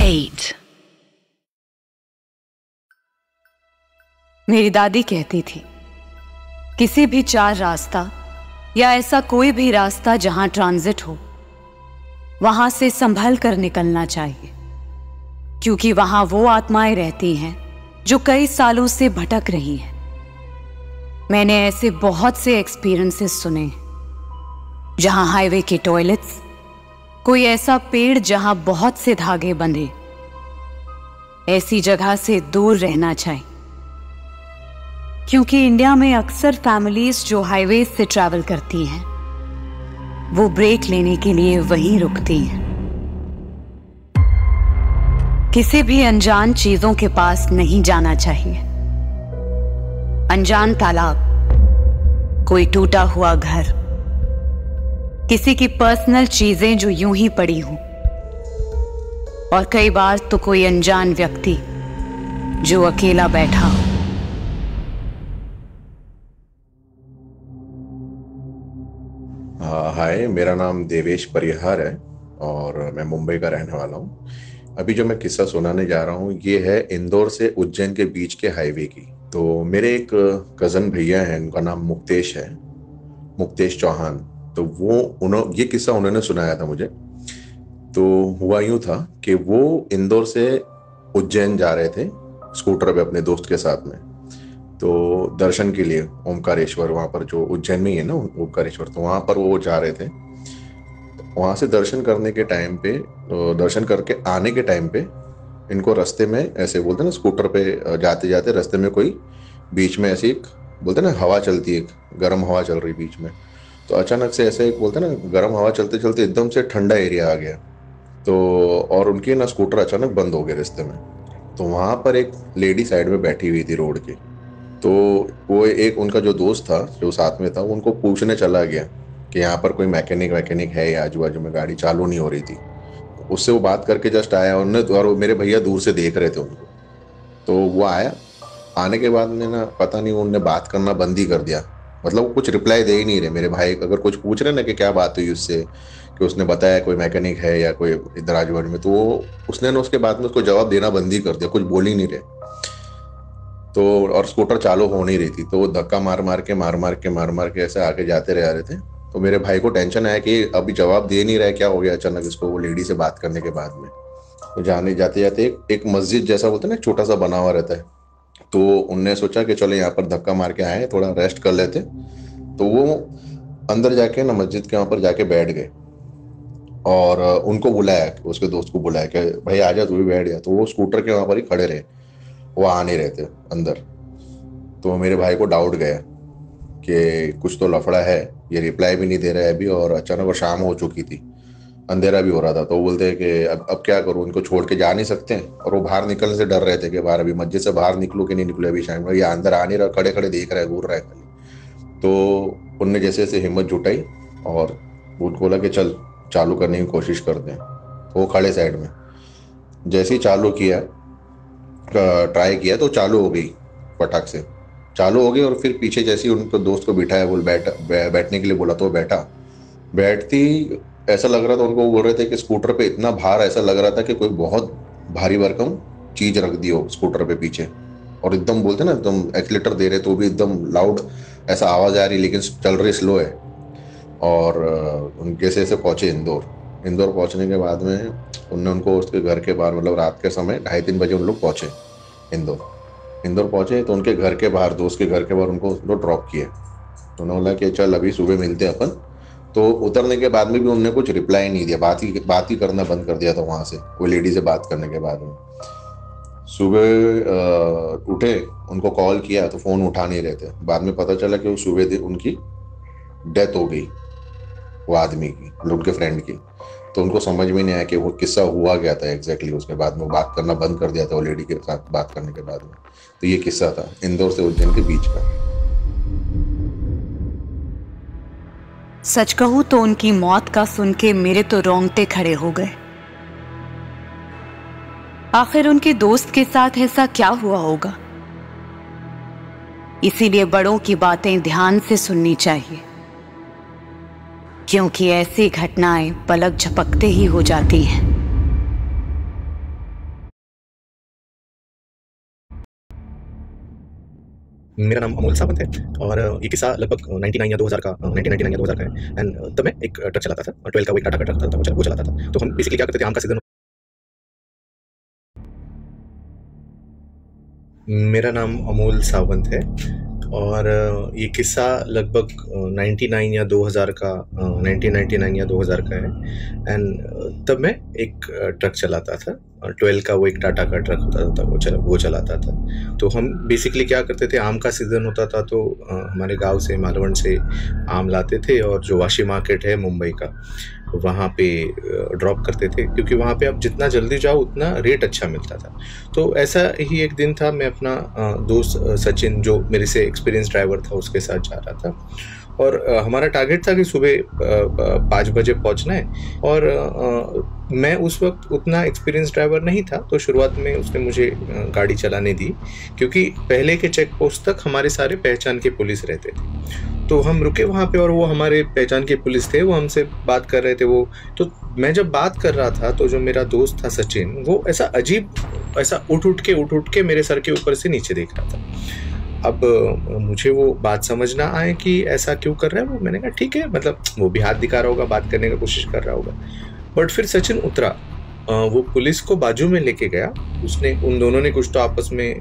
8। मेरी दादी कहती थी, किसी भी 4 रास्ता या ऐसा कोई भी रास्ता जहां ट्रांजिट हो, वहां से संभल कर निकलना चाहिए, क्योंकि वहां वो आत्माएं रहती हैं जो कई सालों से भटक रही हैं। मैंने ऐसे बहुत से एक्सपीरियंसेस सुने हैं जहां हाईवे के टॉयलेट्स, कोई ऐसा पेड़ जहां बहुत से धागे बंधे, ऐसी जगह से दूर रहना चाहिए, क्योंकि इंडिया में अक्सर फैमिलीज जो हाईवे से ट्रैवल करती हैं वो ब्रेक लेने के लिए वहीं रुकती हैं। किसी भी अनजान चीजों के पास नहीं जाना चाहिए। अनजान तालाब, कोई टूटा हुआ घर, किसी की पर्सनल चीजें जो यूं ही पड़ी हों, और कई बार तो कोई अनजान व्यक्ति जो अकेला बैठा हो। हाय, मेरा नाम देवेश परिहार है और मैं मुंबई का रहने वाला हूँ। अभी जो मैं किस्सा सुनाने जा रहा हूँ ये है इंदौर से उज्जैन के बीच के हाईवे की। तो मेरे एक कज़न भैया हैं, उनका नाम मुक्तेश है, मुक्तेश चौहान। तो ये किस्सा उन्होंने सुनाया था मुझे। तो हुआ यूँ था कि वो इंदौर से उज्जैन जा रहे थे स्कूटर पे अपने दोस्त के साथ में, तो दर्शन के लिए ओमकारेश्वर, वहाँ पर जो उज्जैन में ही है ना ओमकारेश्वर, तो वहाँ पर वो जा रहे थे। वहाँ से दर्शन करने के टाइम पे, दर्शन करके आने के टाइम पे इनको रास्ते में ऐसे बोलते ना, स्कूटर पे जाते जाते रास्ते में कोई बीच में ऐसी एक बोलते ना हवा चलती है, एक गर्म हवा चल रही बीच में। तो अचानक से ऐसे एक बोलते ना गर्म हवा चलते चलते एकदम से ठंडा एरिया आ गया। तो और उनकी ना स्कूटर अचानक बंद हो गए रास्ते में। तो वहाँ पर एक लेडी साइड में बैठी हुई थी रोड के। तो वो एक उनका जो दोस्त था जो साथ में था, वो उनको पूछने चला गया कि यहाँ पर कोई मैकेनिक है या आजू बाजू में गाड़ी चालू नहीं हो रही थी। उससे वो बात करके जस्ट आया और वो मेरे भैया दूर से देख रहे थे उनको। तो वो आया, आने के बाद में ना पता नहीं उन्होंने बात करना बंद ही कर दिया। मतलब वो कुछ रिप्लाई दे ही नहीं रहे। मेरे भाई अगर कुछ पूछ रहे ना कि क्या बात हुई उससे, कि उसने बताया कोई मैकेनिक है या कोई इधर आजू बाजू में, तो वो उसने ना उसके बाद में उसको जवाब देना बंद ही कर दिया, कुछ बोल ही नहीं रहे। तो और स्कूटर चालू हो नहीं रही थी, तो वो धक्का मार मार के ऐसे आगे जाते रह रहे थे। तो मेरे भाई को टेंशन आया कि अभी जवाब दे नहीं रहा है, क्या हो गया अचानक इसको, वो लेडी से बात करने के बाद में। तो जाने जाते जाते एक मस्जिद जैसा बोलते हैं ना, छोटा सा बना हुआ रहता है। तो उनने सोचा कि चलो यहाँ पर धक्का मार के आए, थोड़ा रेस्ट कर लेते। तो वो अंदर जाके ना मस्जिद के वहाँ पर जाके बैठ गए और उनको बुलाया, उसके दोस्त को बुलाया कि भाई आजा तू भी बैठ जा। तो वो स्कूटर के वहाँ पर ही खड़े रहे, वो आ नहीं रहे थे अंदर। तो मेरे भाई को डाउट गया कि कुछ तो लफड़ा है, ये रिप्लाई भी नहीं दे रहा है अभी, और अचानक वो शाम हो चुकी थी, अंधेरा भी हो रहा था। तो वो बोलते हैं कि अब क्या करूँ, इनको छोड़ के जा नहीं सकते हैं। और वो बाहर निकलने से डर रहे थे कि बाहर अभी मस्जिद से बाहर निकलूँ कि नहीं निकलूँ अभी शाम में, ये अंदर आ नहीं रहा, खड़े खड़े देख रहा है, घूर रहा है खाली। तो उनने जैसे जैसे हिम्मत जुटाई और उनको बोला कि चल चालू करने की कोशिश करते हैं। तो वो खड़े साइड में, जैसे ही चालू किया, ट्राई किया तो चालू हो गई, फटाक से चालू हो गई। और फिर पीछे जैसे ही उनको दोस्त को बिठाया, बोल बैठने के लिए बोला, तो वो बैठा। बैठती ऐसा लग रहा था उनको, वो बोल रहे थे कि स्कूटर पे इतना भार, ऐसा लग रहा था कि कोई बहुत भारी भरकम चीज रख दी हो स्कूटर पे पीछे। और एकदम बोलते ना, एकदम एक्सीलेटर दे रहे तो भी एकदम लाउड ऐसा आवाज आ रही, लेकिन चल रही स्लो है। और उनके से पहुंचे इंदौर। इंदौर पहुंचने के बाद में उनको उसके घर के बाहर, मतलब रात के समय 2:30-3 बजे उन लोग पहुंचे इंदौर। इंदौर पहुंचे तो उनके घर के बाहर, दोस्त के घर के बाहर उनको ड्रॉप किए। तो उन्होंने बोला कि चल अभी सुबह मिलते हैं अपन। तो उतरने के बाद में भी उन्होंने कुछ रिप्लाई नहीं दिया, बात ही करना बंद कर दिया था वहां से, वो लेडी से बात करने के बाद में। सुबह उठे, उनको कॉल किया तो फोन उठा नहीं रहे थे। बाद में पता चला कि वो सुबह उनकी डेथ हो गई, वो आदमी की, मतलब उनके फ्रेंड की। तो उनको समझ में नहीं आया कि वो किस्सा हुआ क्या था एग्जैक्टली। उसके बाद में वो बात करना बंद कर दिया था वो लेडी के साथ बात करने के बाद में। तो ये किस्सा था इंदौर से उज्जैन के बीच का। सच कहूं तो उनकी मौत का सुन के मेरे तो रोंगटे खड़े हो गए। आखिर उनके दोस्त के साथ ऐसा क्या हुआ होगा? इसीलिए बड़ों की बातें ध्यान से सुननी चाहिए, क्योंकि ऐसी घटनाएं पलक झपकते ही हो जाती हैं। मेरा नाम अमोल सावंत है और ये किस्सा लगभग 99 या 2000 का 1999 या 2000 का है। एंड तब मैं एक ट्रक चलाता था, 12 का वो एक टाटा का ट्रक था, वो चलाता था। तो हम बेसिकली क्या करते थे, आम का सीजन। मेरा नाम अमोल सावंत है और ये किस्सा लगभग 99 या 2000 का 1999 या 2000 का है। एंड तब मैं एक ट्रक चलाता था, 12 का वो एक टाटा का ट्रक होता था, वो चलाता था। तो हम बेसिकली क्या करते थे, आम का सीज़न होता था तो हमारे गांव से, मालवण से आम लाते थे और जो वाशी मार्केट है मुंबई का, वहाँ पे ड्रॉप करते थे, क्योंकि वहाँ पे आप जितना जल्दी जाओ उतना रेट अच्छा मिलता था। तो ऐसा ही एक दिन था, मैं अपना दोस्त सचिन, जो मेरे से एक्सपीरियंस ड्राइवर था, उसके साथ जा रहा था और हमारा टारगेट था कि सुबह 5 बजे पहुंचना है। और मैं उस वक्त उतना एक्सपीरियंस ड्राइवर नहीं था, तो शुरुआत में उसने मुझे गाड़ी चलाने दी, क्योंकि पहले के चेक पोस्ट तक हमारे सारे पहचान के पुलिस रहते थे। तो हम रुके वहाँ पे और वो हमारे पहचान के पुलिस थे, वो हमसे बात कर रहे थे। वो तो मैं जब बात कर रहा था तो जो मेरा दोस्त था सचिन, वो ऐसा अजीब, ऐसा उठ के मेरे सर के ऊपर से नीचे देख रहा था। अब मुझे वो बात समझ ना आए कि ऐसा क्यों कर रहा है वो। मैंने कहा ठीक है, मतलब वो भी हाथ दिखा रहा होगा, बात करने की कोशिश कर रहा होगा। बट फिर सचिन उतरा, वो पुलिस को बाजू में लेके गया, उसने, उन दोनों ने कुछ तो आपस में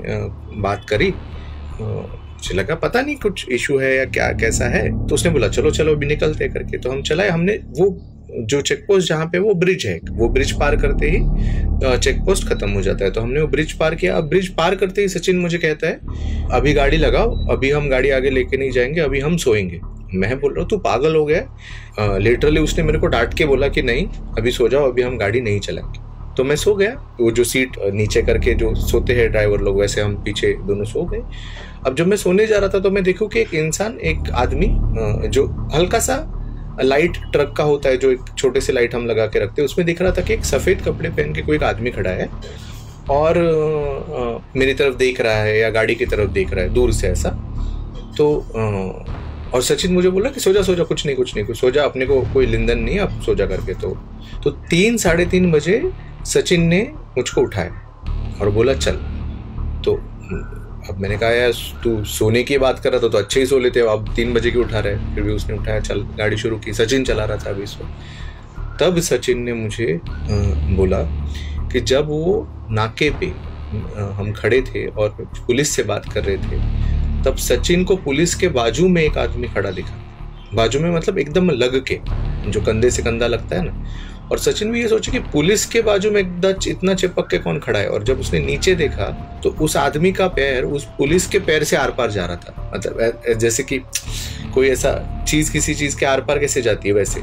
बात करी। मुझे लगा पता नहीं कुछ इशू है या क्या, कैसा है। तो उसने बोला चलो चलो अभी निकलते करके। तो हम चलाए। हमने वो जो चेक पोस्ट जहाँ पे वो ब्रिज है, वो ब्रिज पार करते ही चेक पोस्ट खत्म हो जाता है। तो हमने वो ब्रिज पार किया। अब ब्रिज पार करते ही सचिन मुझे कहता है अभी गाड़ी लगाओ, अभी हम गाड़ी आगे लेके नहीं जाएंगे, अभी हम सोएंगे। मैं बोल रहा हूँ तू पागल हो गया। लिटरली उसने मेरे को डांट के बोला कि नहीं अभी सो जाओ, अभी हम गाड़ी नहीं चलाएंगे। तो मैं सो गया। वो जो सीट नीचे करके जो सोते हैं ड्राइवर लोग, वैसे हम पीछे दोनों सो गए। अब जब मैं सोने जा रहा था तो मैं देखूं कि एक इंसान, एक आदमी, जो हल्का सा लाइट ट्रक का होता है, जो एक छोटे से लाइट हम लगा के रखते हैं, उसमें दिख रहा था कि एक सफ़ेद कपड़े पहन के कोई एक आदमी खड़ा है और मेरी तरफ देख रहा है या गाड़ी की तरफ देख रहा है दूर से ऐसा। तो और सचिन मुझे बोला कि सो जा कुछ नहीं सो जा, अपने को कोई लिंदन नहीं, आप सो जा करके। तो 3 साढ़े 3 बजे सचिन ने मुझको उठाया और बोला चल। तो अब मैंने कहा यार तू सोने की बात कर रहा था तो अच्छे ही सो लेते हो, अब 3 बजे की उठा रहे। फिर भी उसने उठाया, चल गाड़ी शुरू की। सचिन चला रहा था अभी इस वक्त। तब सचिन ने मुझे बोला कि जब वो नाके पे हम खड़े थे और पुलिस से बात कर रहे थे, तब सचिन को पुलिस के बाजू में एक आदमी खड़ा दिखा। बाजू में मतलब एकदम लग के, जो कंधे से कंधा लगता है ना। और सचिन भी ये सोचे कि पुलिस के बाजू में इतना चिपक के कौन खड़ा है। और जब उसने नीचे देखा तो उस आदमी का पैर उस पुलिस के पैर से आर पार जा रहा था। मतलब जैसे कि कोई ऐसा चीज किसी चीज के आर पार कैसे जाती है वैसे।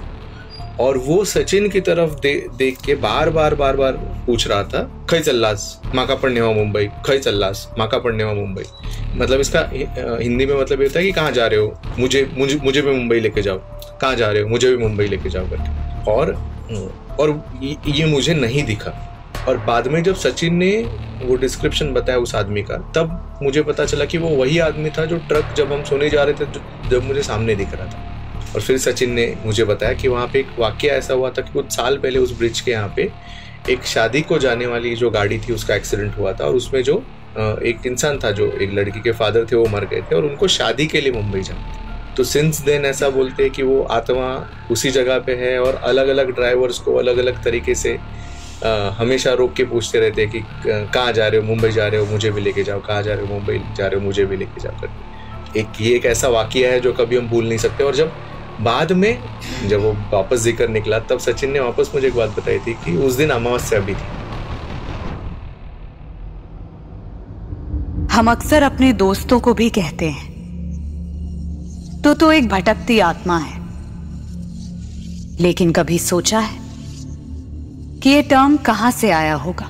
और वो सचिन की तरफ देख के बार बार पूछ रहा था, खै चल्लास माका पड़नेवा मुंबई, खै चल्लास माका पड़नेवा मुंबई। मतलब इसका हिंदी में मतलब ये होता है कि कहाँ जा रहे हो, मुझे भी मुंबई लेके जाओ, कहाँ जा रहे हो, मुझे भी मुंबई लेके जाओ करके। और ये मुझे नहीं दिखा। और बाद में जब सचिन ने वो डिस्क्रिप्शन बताया उस आदमी का, तब मुझे पता चला कि वो वही आदमी था जो ट्रक जब हम सोने जा रहे थे जब मुझे सामने दिख रहा था। और फिर सचिन ने मुझे बताया कि वहाँ पे एक वाकया ऐसा हुआ था कि कुछ साल पहले उस ब्रिज के यहाँ पे एक शादी को जाने वाली जो गाड़ी थी उसका एक्सीडेंट हुआ था। और उसमें जो एक इंसान था, जो एक लड़की के फादर थे, वो मर गए थे और उनको शादी के लिए मुंबई जाना था। तो सिंस देन ऐसा बोलते हैं कि वो आत्मा उसी जगह पे है और अलग अलग ड्राइवर्स को अलग अलग तरीके से हमेशा रोक के पूछते रहते हैं कि कहाँ जा रहे हो, मुंबई जा रहे हो, मुझे भी लेके जाओ, कहाँ जा रहे हो, मुंबई जा रहे हो, मुझे भी लेके जाओ करके। ये एक ऐसा वाकया है जो कभी हम भूल नहीं सकते। और जब बाद में जब वो वापस जिक्र निकला, तब सचिन ने वापस मुझे एक बात बताई थी कि उस दिन अमावस्या भी थी। हम अक्सर अपने दोस्तों को भी कहते हैं तो एक भटकती आत्मा है। लेकिन कभी सोचा है कि ये टर्म कहां से आया होगा?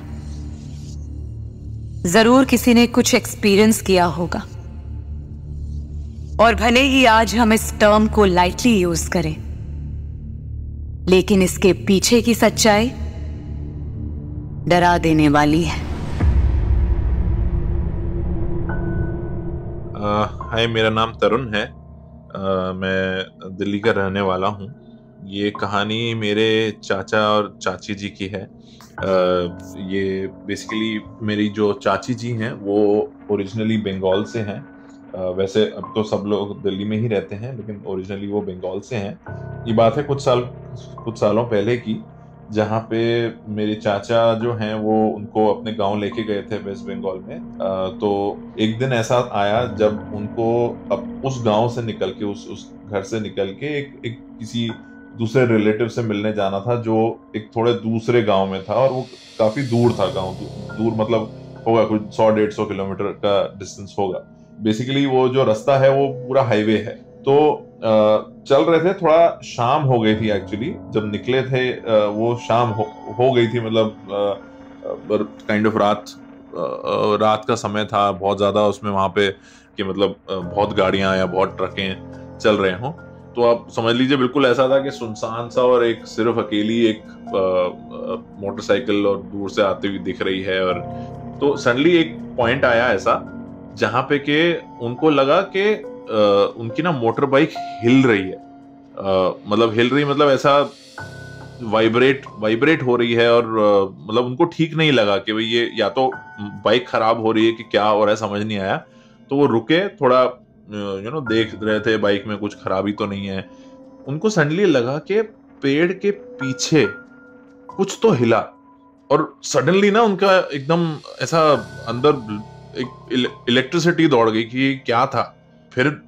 जरूर किसी ने कुछ एक्सपीरियंस किया होगा। और भले ही आज हम इस टर्म को लाइटली यूज करें, लेकिन इसके पीछे की सच्चाई डरा देने वाली है। हाय, मेरा नाम तरुण है। मैं दिल्ली का रहने वाला हूँ। ये कहानी मेरे चाचा और चाची जी की है। ये बेसिकली मेरी जो चाची जी हैं वो ओरिजिनली बंगाल से हैं वैसे अब तो सब लोग दिल्ली में ही रहते हैं, लेकिन ओरिजिनली वो बंगाल से हैं। ये बात है कुछ सालों पहले की, जहाँ पे मेरे चाचा जो हैं वो उनको अपने गांव लेके गए थे वेस्ट बंगाल में। तो एक दिन ऐसा आया जब उनको अब उस गांव से निकल के, उस घर से निकल के एक किसी दूसरे रिलेटिव से मिलने जाना था, जो एक थोड़े दूसरे गांव में था, और वो काफी दूर था। गांव दूर मतलब होगा कुछ 100-150 किलोमीटर का डिस्टेंस होगा। बेसिकली वो जो रास्ता है वो पूरा हाईवे है। तो चल रहे थे, थोड़ा शाम हो गई थी एक्चुअली जब निकले थे। वो शाम हो गई थी, मतलब काइंड ऑफ रात का समय था बहुत ज्यादा उसमें वहां पे, कि मतलब बहुत गाड़ियां या बहुत ट्रकें चल रहे हों। तो आप समझ लीजिए बिल्कुल ऐसा था कि सुनसान सा, और एक सिर्फ अकेली एक मोटरसाइकिल और दूर से आती हुई दिख रही है। और तो सडनली एक पॉइंट आया ऐसा जहां पे के उनको लगा कि उनकी ना मोटर बाइक हिल रही है। मतलब ऐसा वाइब्रेट हो रही है, और मतलब उनको ठीक नहीं लगा कि भाई ये या तो बाइक खराब हो रही है कि क्या हो रहा है, समझ नहीं आया। तो वो रुके, थोड़ा देख रहे थे बाइक में कुछ खराबी तो नहीं है। उनको सडनली लगा कि पेड़ के पीछे कुछ तो हिला, और सडनली ना उनका एकदम ऐसा अंदर एक इलेक्ट्रिसिटी दौड़ गई कि क्या था। फिर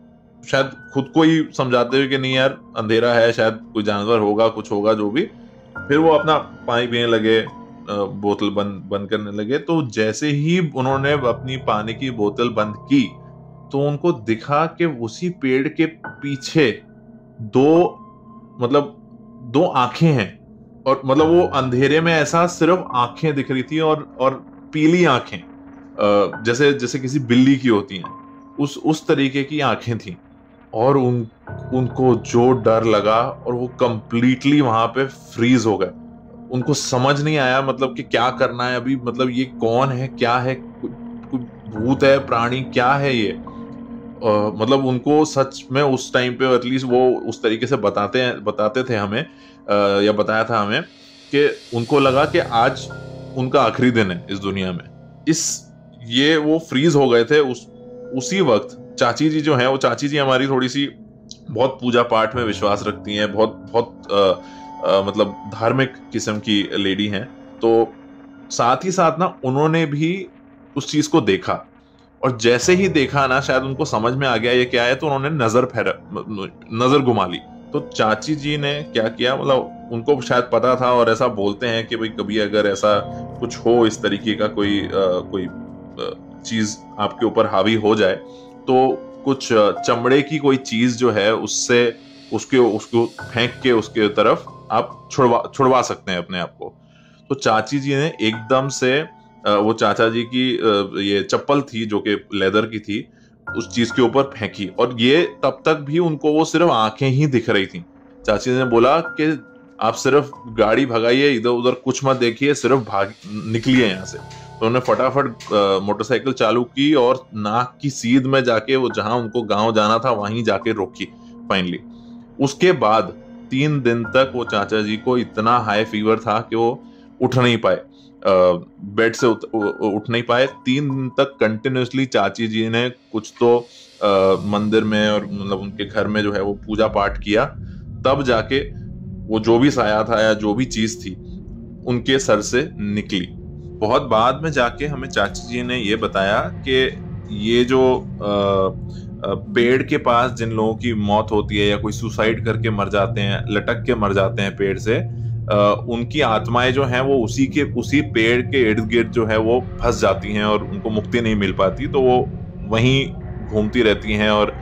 शायद खुद को ही समझाते हुए कि नहीं यार अंधेरा है, शायद कोई जानवर होगा, कुछ होगा, जो भी। फिर वो अपना पानी पीने लगे, बोतल बंद करने लगे। तो जैसे ही उन्होंने अपनी पानी की बोतल बंद की तो उनको दिखा कि उसी पेड़ के पीछे दो आंखें हैं। और मतलब वो अंधेरे में ऐसा सिर्फ आंखें दिख रही थी, और पीली आंखें, जैसे किसी बिल्ली की होती हैं, उस तरीके की आंखें थी। और उनको जो डर लगा, और वो कंप्लीटली वहां पे फ्रीज हो गए। उनको समझ नहीं आया मतलब कि क्या करना है अभी, मतलब ये कौन है, क्या है, कोई भूत है, प्राणी, क्या है ये। मतलब उनको सच में उस टाइम पे एटलीस्ट वो उस तरीके से बताते थे हमें, या बताया था हमें, कि उनको लगा कि आज उनका आखिरी दिन है इस दुनिया में। ये वो फ्रीज हो गए थे। उसी वक्त चाची जी जो हैं, वो चाची जी हमारी थोड़ी सी बहुत पूजा पाठ में विश्वास रखती हैं, बहुत मतलब धार्मिक किस्म की लेडी हैं। तो साथ ही साथ ना उन्होंने भी उस चीज को देखा, और जैसे ही देखा ना, शायद उनको समझ में आ गया ये क्या है, तो उन्होंने नजर घुमा ली। तो चाची जी ने क्या किया, मतलब उनको शायद पता था, और ऐसा बोलते हैं कि भाई कभी अगर ऐसा कुछ हो, इस तरीके का कोई चीज आपके ऊपर हावी हो जाए, तो कुछ चमड़े की कोई चीज जो है उससे उसको फेंक के उसके तरफ आप छुड़वा सकते हैं अपने आप को। तो चाची जी ने एकदम से वो चाचा जी की ये चप्पल थी जो कि लेदर की थी, उस चीज के ऊपर फेंकी। और ये तब तक भी उनको वो सिर्फ आंखें ही दिख रही थी। चाची ने बोला कि आप सिर्फ गाड़ी भगाइए, इधर उधर कुछ मत देखिए, सिर्फ निकलिए यहाँ से। तो उन्होंने फटाफट मोटरसाइकिल चालू की, और नाक की सीध में जाके वो जहां उनको गांव जाना था वहीं जाके रोकी फाइनली। उसके बाद 3 दिन तक वो चाचा जी को इतना हाई फीवर था कि वो उठ नहीं पाए, बेड से उठ नहीं पाए। 3 दिन तक कंटिन्यूसली चाची जी ने कुछ तो मंदिर में और मतलब उनके घर में जो है वो पूजा पाठ किया, तब जाके वो जो भी साया था या जो भी चीज थी उनके सर से निकली। बहुत बाद में जाके हमें चाची जी ने ये बताया कि ये जो पेड़ के पास जिन लोगों की मौत होती है या कोई सुसाइड करके मर जाते हैं, लटक के मर जाते हैं पेड़ से, उनकी आत्माएं जो हैं वो उसी पेड़ के इर्द गिर्द जो है वो फंस जाती हैं और उनको मुक्ति नहीं मिल पाती, तो वो वहीं घूमती रहती हैं और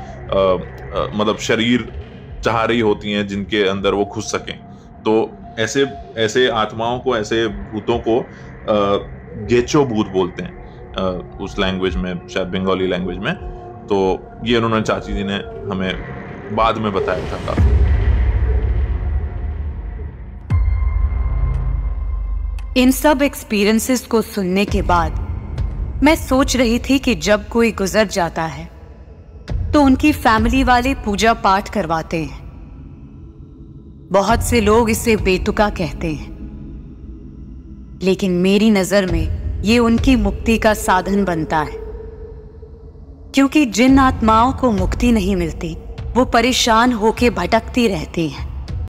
मतलब शरीर चाह रही होती हैं जिनके अंदर वो घुस सकें। तो ऐसे आत्माओं को, ऐसे भूतों को गेचो भूत बोलते हैं उस लैंग्वेज में, शायद बंगाली लैंग्वेज में। तो ये उन्होंने चाची जी ने हमें बाद में बताया था काफी। इन सब एक्सपीरियंसेस को सुनने के बाद मैं सोच रही थी कि जब कोई गुजर जाता है तो उनकी फैमिली वाले पूजा पाठ करवाते हैं। बहुत से लोग इसे बेतुका कहते हैं, लेकिन मेरी नजर में ये उनकी मुक्ति का साधन बनता है। क्योंकि जिन आत्माओं को मुक्ति नहीं मिलती वो परेशान होके भटकती रहती हैं।